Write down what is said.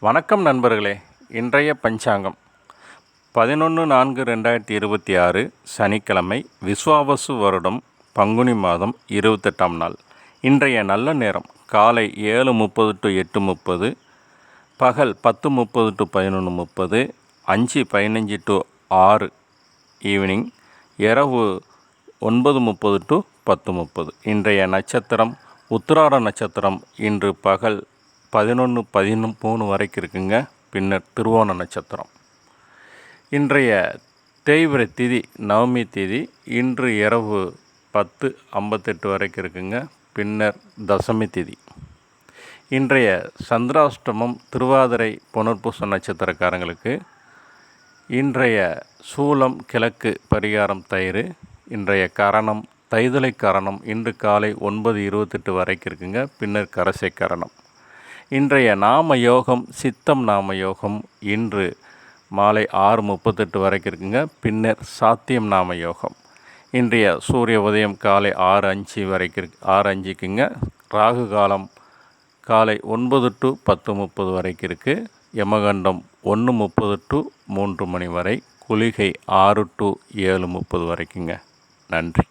வணக்கம் நண்பர்களே. இன்றைய பஞ்சாங்கம் 11/4/2026 சனிக்கிழமை, விஸ்வாவசு வருடம் பங்குனி மாதம் 28ஆம் நாள். இன்றைய நல்ல நேரம் காலை 7:30 to 8:30, பகல் 10:30 to 11:30, 5:15 to 6 ஈவினிங், இரவு 9:30 to 10:30. இன்றைய நட்சத்திரம் உத்திராட நட்சத்திரம். இன்று பகல் 11:13 வரைக்கும் இருக்குங்க. பின்னர் திருவோண நட்சத்திரம். இன்றைய தேய்பிறை திதி நவமி திதி. இன்று இரவு 10:58 வரைக்கும் இருக்குங்க. பின்னர் தசமி திதி. இன்றைய சந்திராஷ்டமம் திருவாதிரை புனர்பூச நட்சத்திரக்காரங்களுக்கு. இன்றைய சூலம் கிழக்கு, பரிகாரம் தயிர். இன்றைய கரணம் தைதலை கரணம். இன்று காலை 9:28 வரைக்கும் இருக்குங்க. பின்னர் கரசை கரணம். இன்றைய நாம யோகம் சித்தம் நாம யோகம். இன்று மாலை 6:38 வரைக்கும் இருக்குங்க. பின்னர் சாத்தியம் நாம யோகம். இன்றைய சூரிய உதயம் காலை 6:05 வரைக்கும் 6:05க்குங்க. ராகு காலம் காலை 9 to 10:30 வரைக்கும் இருக்குது. யமகண்டம் 1:30 to 3 மணி வரை. குளிகை 6 to 7:30 வரைக்குங்க. நன்றி.